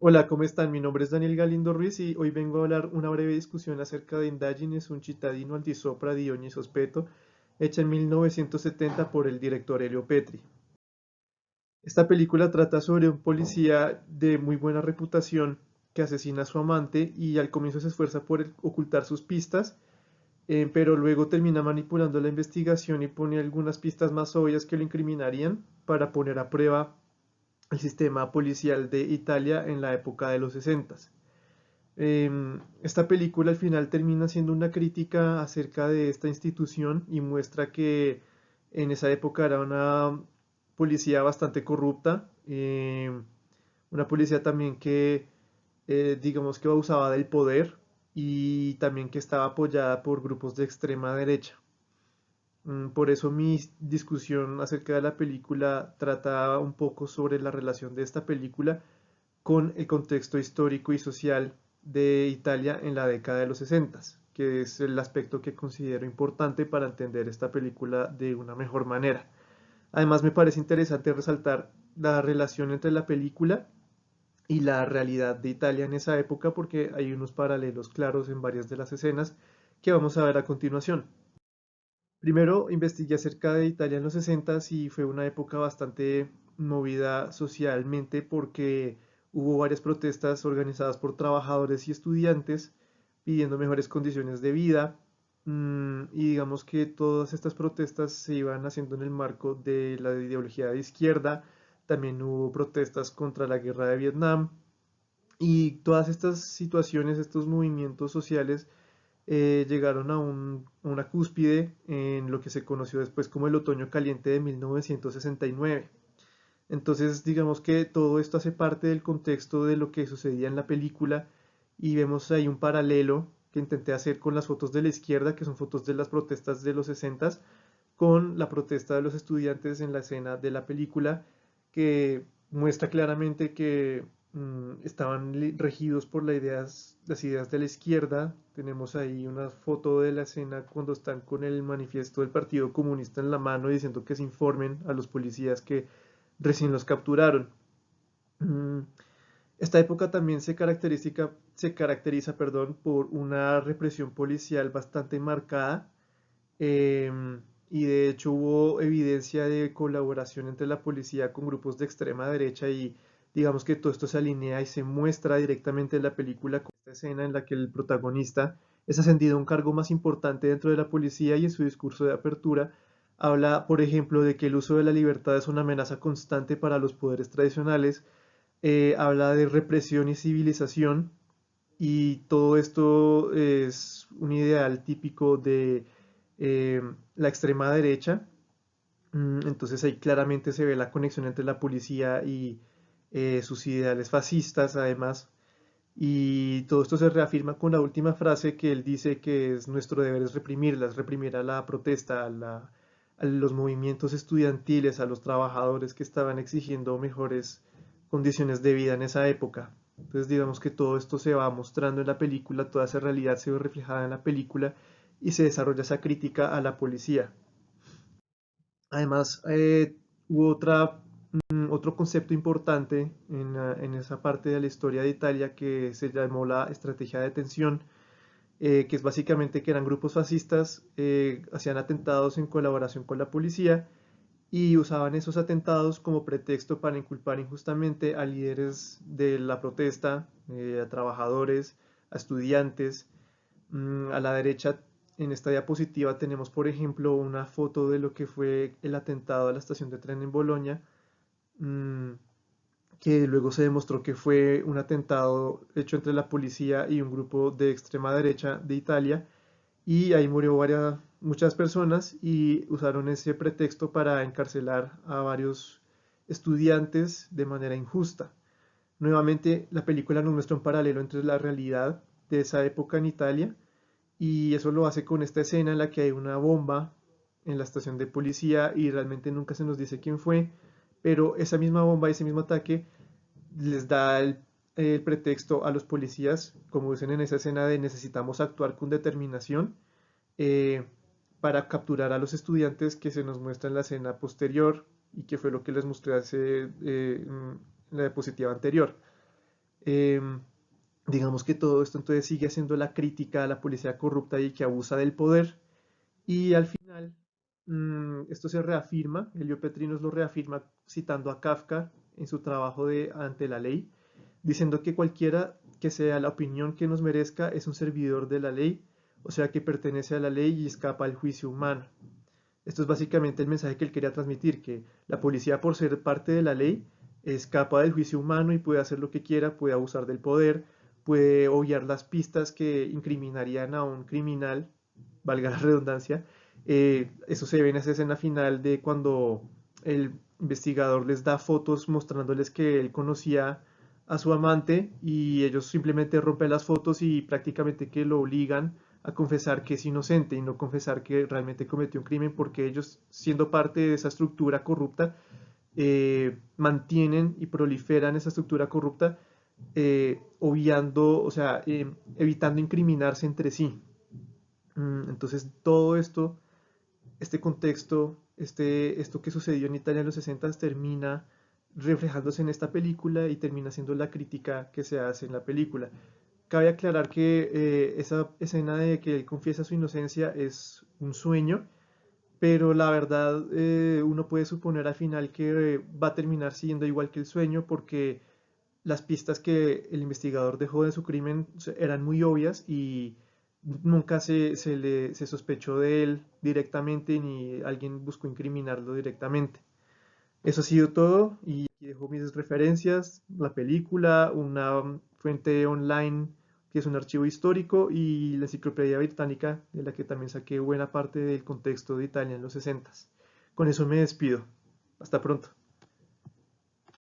Hola, ¿cómo están? Mi nombre es Daniel Galindo Ruiz y hoy vengo a hablar una breve discusión acerca de Indagine su un cittadino al di sopra di ogni sospetto, hecha en 1970 por el director Elio Petri. Esta película trata sobre un policía de muy buena reputación que asesina a su amante y al comienzo se esfuerza por ocultar sus pistas, pero luego termina manipulando la investigación y pone algunas pistas más obvias que lo incriminarían para poner a prueba el sistema policial de Italia en la época de los 60. Esta película al final termina siendo una crítica acerca de esta institución y muestra que en esa época era una policía bastante corrupta, una policía también que digamos que abusaba del poder y también que estaba apoyada por grupos de extrema derecha. Por eso mi discusión acerca de la película trata un poco sobre la relación de esta película con el contexto histórico y social de Italia en la década de los 60, que es el aspecto que considero importante para entender esta película de una mejor manera. Además, me parece interesante resaltar la relación entre la película y la realidad de Italia en esa época porque hay unos paralelos claros en varias de las escenas que vamos a ver a continuación. Primero, investigué acerca de Italia en los 60 y fue una época bastante movida socialmente porque hubo varias protestas organizadas por trabajadores y estudiantes pidiendo mejores condiciones de vida. Y digamos que todas estas protestas se iban haciendo en el marco de la ideología de izquierda. También hubo protestas contra la guerra de Vietnam y todas estas situaciones, estos movimientos sociales llegaron a una cúspide en lo que se conoció después como el Otoño Caliente de 1969. Entonces, digamos que todo esto hace parte del contexto de lo que sucedía en la película y vemos ahí un paralelo que intenté hacer con las fotos de la izquierda, que son fotos de las protestas de los 60, con la protesta de los estudiantes en la escena de la película, que muestra claramente que estaban regidos por las ideas de la izquierda. Tenemos ahí una foto de la escena cuando están con el manifiesto del Partido Comunista en la mano diciendo que se informen a los policías que recién los capturaron. Mm, Esta época también se caracteriza, perdón, por una represión policial bastante marcada, y de hecho hubo evidencia de colaboración entre la policía con grupos de extrema derecha y digamos que todo esto se alinea y se muestra directamente en la película con esta escena en la que el protagonista es ascendido a un cargo más importante dentro de la policía y en su discurso de apertura habla, por ejemplo, de que el uso de la libertad es una amenaza constante para los poderes tradicionales, habla de represión y civilización y todo esto es un ideal típico de la extrema derecha. Entonces ahí claramente se ve la conexión entre la policía y sus ideales fascistas, además. Y todo esto se reafirma con la última frase que él dice que es nuestro deber es reprimirlas, reprimir a la protesta, a los movimientos estudiantiles, a los trabajadores que estaban exigiendo mejores condiciones de vida en esa época. Entonces digamos que todo esto se va mostrando en la película, toda esa realidad se ve reflejada en la película y se desarrolla esa crítica a la policía. Además, hubo otro concepto importante en esa parte de la historia de Italia que se llamó la estrategia de tensión, que es básicamente que eran grupos fascistas, hacían atentados en colaboración con la policía y usaban esos atentados como pretexto para inculpar injustamente a líderes de la protesta, a trabajadores, a estudiantes. A la derecha, en esta diapositiva, tenemos, por ejemplo, una foto de lo que fue el atentado a la estación de tren en Bolonia, mm, que luego se demostró que fue un atentado hecho entre la policía y un grupo de extrema derecha de Italia, y ahí murió muchas personas y usaron ese pretexto para encarcelar a varios estudiantes de manera injusta. Nuevamente, la película nos muestra un paralelo entre la realidad de esa época en Italia y eso lo hace con esta escena en la que hay una bomba en la estación de policía y realmente nunca se nos dice quién fue, pero esa misma bomba, ese mismo ataque les da el pretexto a los policías, como dicen en esa escena de necesitamos actuar con determinación, eh, para capturar a los estudiantes que se nos muestra en la escena posterior y que fue lo que les mostré en la diapositiva anterior. Em, digamos que todo esto entonces sigue haciendo la crítica a la policía corrupta y que abusa del poder. Y al final, esto se reafirma, Elio Petrinos lo reafirma citando a Kafka en su trabajo de Ante la ley, diciendo que cualquiera que sea la opinión que nos merezca es un servidor de la ley, o sea que pertenece a la ley y escapa al juicio humano. Esto es básicamente el mensaje que él quería transmitir, que la policía por ser parte de la ley escapa del juicio humano y puede hacer lo que quiera, puede abusar del poder, puede obviar las pistas que incriminarían a un criminal, valga la redundancia. Eso se ve en esa escena final de cuando el investigador les da fotos mostrándoles que él conocía a su amante y ellos simplemente rompen las fotos y prácticamente que lo obligan a confesar que es inocente y no confesar que realmente cometió un crimen porque ellos, siendo parte de esa estructura corrupta, mantienen y proliferan esa estructura corrupta, obviando, o sea, evitando incriminarse entre sí. Entonces, todo esto, este contexto, esto que sucedió en Italia en los 60 termina reflejándose en esta película y termina siendo la crítica que se hace en la película. Cabe aclarar que esa escena de que él confiesa su inocencia es un sueño, pero la verdad uno puede suponer al final que va a terminar siendo igual que el sueño porque las pistas que el investigador dejó de su crimen eran muy obvias y nunca se sospechó de él directamente ni alguien buscó incriminarlo directamente. Eso ha sido todo y aquí dejo mis referencias, la película, una fuente online que es un archivo histórico y la enciclopedia británica de la que también saqué buena parte del contexto de Italia en los 60. Con eso me despido. Hasta pronto.